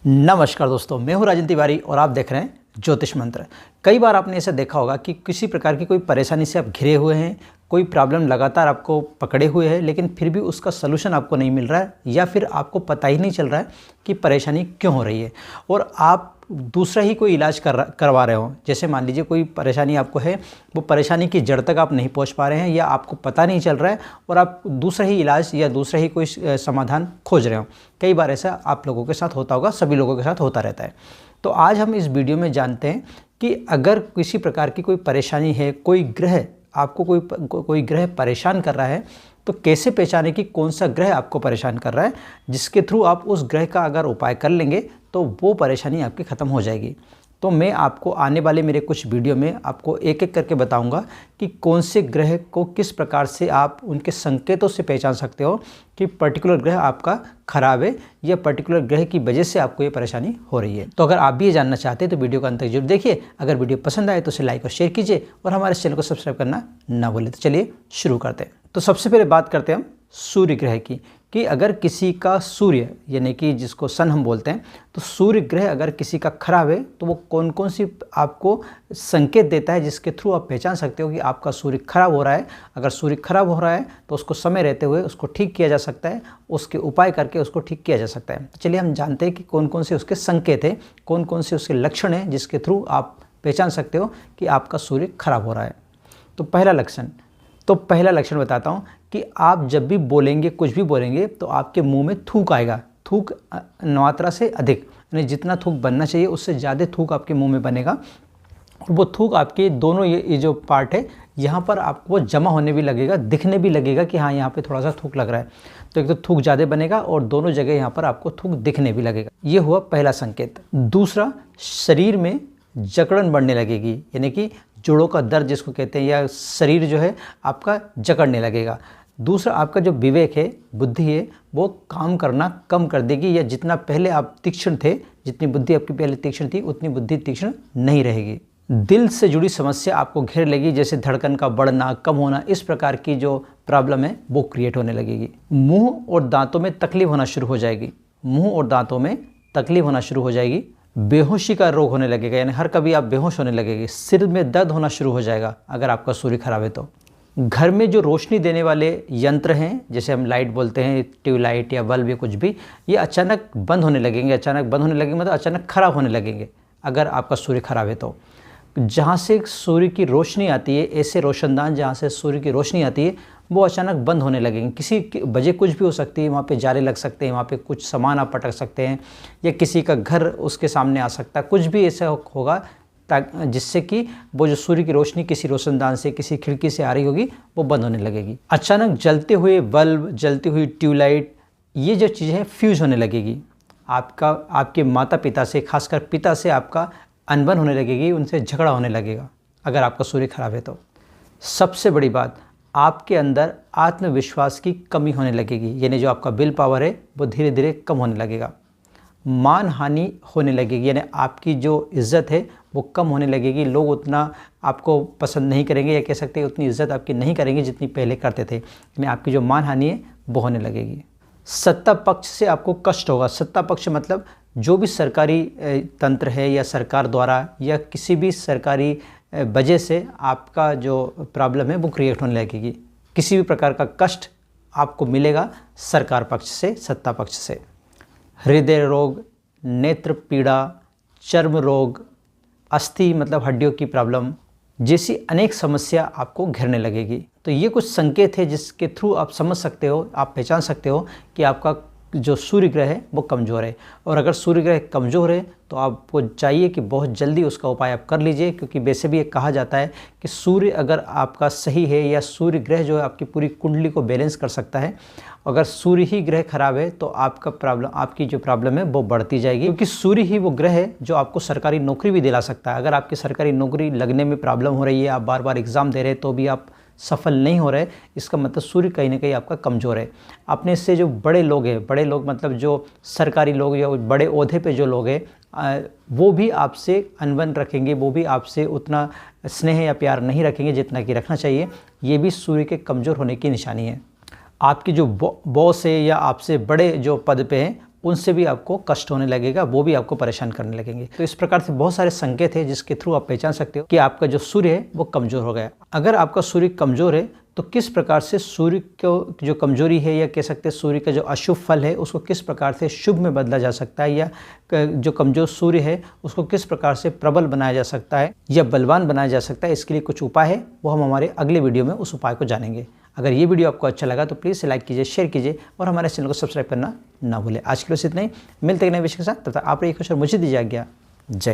नमस्कार दोस्तों, मैं हूं राजन तिवारी और आप देख रहे हैं ज्योतिष मंत्र। कई बार आपने ऐसा देखा होगा कि किसी प्रकार की कोई परेशानी से आप घिरे हुए हैं, कोई प्रॉब्लम लगातार आपको पकड़े हुए है, लेकिन फिर भी उसका सलूशन आपको नहीं मिल रहा है या फिर आपको पता ही नहीं चल रहा है कि परेशानी क्यों हो रही है और आप दूसरा ही कोई इलाज करवा रहे हो। जैसे मान लीजिए कोई परेशानी आपको है, वो परेशानी की जड़ तक आप नहीं पहुंच पा रहे हैं या आपको पता नहीं चल रहा है और आप दूसरा ही इलाज या दूसरा ही कोई समाधान खोज रहे हो। कई बार ऐसा आप लोगों के साथ होता होगा, सभी लोगों के साथ होता रहता है। तो आज हम इस वीडियो में जानते हैं कि अगर किसी प्रकार की कोई परेशानी है, कोई ग्रह आपको कोई ग्रह परेशान कर रहा है, तो कैसे पहचाने कि कौन सा ग्रह आपको परेशान कर रहा है, जिसके थ्रू आप उस ग्रह का अगर उपाय कर लेंगे तो वो परेशानी आपकी ख़त्म हो जाएगी। तो मैं आपको आने वाले मेरे कुछ वीडियो में आपको एक एक करके बताऊंगा कि कौन से ग्रह को किस प्रकार से आप उनके संकेतों से पहचान सकते हो कि पर्टिकुलर ग्रह आपका खराब है या पर्टिकुलर ग्रह की वजह से आपको ये परेशानी हो रही है। तो अगर आप भी ये जानना चाहते हैं तो वीडियो का अंत तक जरूर देखिए। अगर वीडियो पसंद आए तो उसे लाइक और शेयर कीजिए और हमारे चैनल को सब्सक्राइब करना ना भूलें। तो चलिए शुरू करते हैं। तो सबसे पहले बात करते हैं हम सूर्य ग्रह की, कि अगर किसी का सूर्य यानी कि जिसको सन हम बोलते हैं, तो सूर्य ग्रह अगर किसी का खराब है तो वो कौन कौन सी आपको संकेत देता है जिसके थ्रू आप पहचान सकते हो कि आपका सूर्य खराब हो रहा है। अगर सूर्य खराब हो रहा है तो उसको समय रहते हुए उसको ठीक किया जा सकता है, उसके उपाय करके उसको ठीक किया जा सकता है। चलिए हम जानते हैं कि कौन कौन से उसके संकेत हैं, कौन कौन से उसके लक्षण हैं जिसके थ्रू आप पहचान सकते हो कि आपका सूर्य खराब हो रहा है। तो पहला लक्षण बताता हूँ कि आप जब भी बोलेंगे, कुछ भी बोलेंगे, तो आपके मुंह में थूक आएगा। थूक मात्रा से अधिक, यानी जितना थूक बनना चाहिए उससे ज़्यादा थूक आपके मुंह में बनेगा और वो थूक आपके दोनों ये जो पार्ट है यहाँ पर आपको जमा होने भी लगेगा, दिखने भी लगेगा कि हाँ यहाँ पे थोड़ा सा थूक लग रहा है। तो एक तो थूक ज़्यादा बनेगा और दोनों जगह यहाँ पर आपको थूक दिखने भी लगेगा। ये हुआ पहला संकेत। दूसरा, शरीर में जकड़न बढ़ने लगेगी, यानी कि जोड़ों का दर्द जिसको कहते हैं, या शरीर जो है आपका जकड़ने लगेगा। दूसरा, आपका जो विवेक है, बुद्धि है, वो काम करना कम कर देगी, या जितना पहले आप तीक्ष्ण थे, जितनी बुद्धि आपकी पहले तीक्ष्ण थी उतनी बुद्धि तीक्ष्ण नहीं रहेगी। दिल से जुड़ी समस्या आपको घेर लेगी, जैसे धड़कन का बढ़ना, कम होना, इस प्रकार की जो प्रॉब्लम है वो क्रिएट होने लगेगी। मुंह और दांतों में तकलीफ होना शुरू हो जाएगी। मुंह और दांतों में तकलीफ होना शुरू हो जाएगी। बेहोशी का रोग होने लगेगा, यानी हर कभी आप बेहोश होने लगेंगे। सिर में दर्द होना शुरू हो जाएगा अगर आपका सूर्य खराब है तो। घर में जो रोशनी देने वाले यंत्र हैं, जैसे हम लाइट बोलते हैं, ट्यूबलाइट या बल्ब या कुछ भी, ये अचानक बंद होने लगेंगे। अचानक बंद होने लगेंगे मतलब अचानक खराब होने लगेंगे अगर आपका सूर्य खराब है तो। जहाँ से सूर्य की रोशनी आती है, ऐसे रोशनदान जहाँ से सूर्य की रोशनी आती है, वो अचानक बंद होने लगेंगे। किसी वजह कुछ भी हो सकती है, वहाँ पे जाले लग सकते हैं, वहाँ पे कुछ सामान आप पटक सकते हैं, या किसी का घर उसके सामने आ सकता है। कुछ भी ऐसा होगा जिससे कि वो जो सूर्य की रोशनी किसी रोशनदान से, किसी खिड़की से आ रही होगी, वो बंद होने लगेगी। अचानक जलते हुए बल्ब, जलती हुई ट्यूबलाइट, ये जो चीज़ें हैं फ्यूज होने लगेगी। आपके माता पिता से, खासकर पिता से आपका अनबन होने लगेगी, उनसे झगड़ा होने लगेगा अगर आपका सूर्य खराब है तो। सबसे बड़ी बात, आपके अंदर आत्मविश्वास की कमी होने लगेगी, यानी जो आपका विल पावर है वो धीरे धीरे कम होने लगेगा। मान हानि होने लगेगी, यानी आपकी जो इज़्ज़त है वो कम होने लगेगी। लोग उतना आपको पसंद नहीं करेंगे, या कह सकते हैं उतनी इज़्ज़त आपकी नहीं करेंगे जितनी पहले करते थे, यानी आपकी जो मान हानि है वो होने लगेगी। सत्ता पक्ष से आपको कष्ट होगा। सत्ता पक्ष मतलब जो भी सरकारी तंत्र है या सरकार द्वारा या किसी भी सरकारी वजह से आपका जो प्रॉब्लम है वो क्रिएट होने लगेगी। किसी भी प्रकार का कष्ट आपको मिलेगा सरकार पक्ष से, सत्ता पक्ष से। हृदय रोग, नेत्र पीड़ा, चर्म रोग, अस्थि मतलब हड्डियों की प्रॉब्लम जैसी अनेक समस्या आपको घेरने लगेगी। तो ये कुछ संकेत है जिसके थ्रू आप समझ सकते हो, आप पहचान सकते हो कि आपका जो सूर्य ग्रह है वो कमज़ोर है। और अगर सूर्य ग्रह कमज़ोर है तो आपको चाहिए कि बहुत जल्दी उसका उपाय आप कर लीजिए, क्योंकि वैसे भी ये कहा जाता है कि सूर्य अगर आपका सही है, या सूर्य ग्रह जो है आपकी पूरी कुंडली को बैलेंस कर सकता है। अगर सूर्य ही ग्रह खराब है तो आपकी जो प्रॉब्लम है वो बढ़ती जाएगी, क्योंकि सूर्य ही वो ग्रह है जो आपको सरकारी नौकरी भी दिला सकता है। अगर आपकी सरकारी नौकरी लगने में प्रॉब्लम हो रही है, आप बार बार एग्ज़ाम दे रहे हैं तो भी आप सफल नहीं हो रहे, इसका मतलब सूर्य कहीं ना कहीं आपका कमज़ोर है। अपने से जो बड़े लोग हैं, बड़े लोग मतलब जो सरकारी लोग या बड़े ओहदे पे जो लोग हैं, वो भी आपसे अनबन रखेंगे, वो भी आपसे उतना स्नेह या प्यार नहीं रखेंगे जितना कि रखना चाहिए। ये भी सूर्य के कमज़ोर होने की निशानी है। आपकी जो बॉस है या आपसे बड़े जो पद पे हैं, उनसे भी आपको कष्ट होने लगेगा, वो भी आपको परेशान करने लगेंगे। तो इस प्रकार से बहुत सारे संकेत हैं जिसके थ्रू आप पहचान सकते हो कि आपका जो सूर्य है वो कमज़ोर हो गया। अगर आपका सूर्य कमज़ोर है तो किस प्रकार से सूर्य को जो कमजोरी है, या कह सकते हैं सूर्य का जो अशुभ फल है उसको किस प्रकार से शुभ में बदला जा सकता है, या जो कमजोर सूर्य है उसको किस प्रकार से प्रबल बनाया जा सकता है या बलवान बनाया जा सकता है, इसके लिए कुछ उपाय है, वो हम हमारे अगले वीडियो में उस उपाय को जानेंगे। अगर ये वीडियो आपको अच्छा लगा तो प्लीज़ लाइक कीजिए, शेयर कीजिए और हमारे चैनल को सब्सक्राइब करना ना भूलें। आज के लिए इतना ही, मिलते हैं नए विषय के साथ, तब तक आप रहिए खुश और मुझे दीजिए आज्ञा। जय।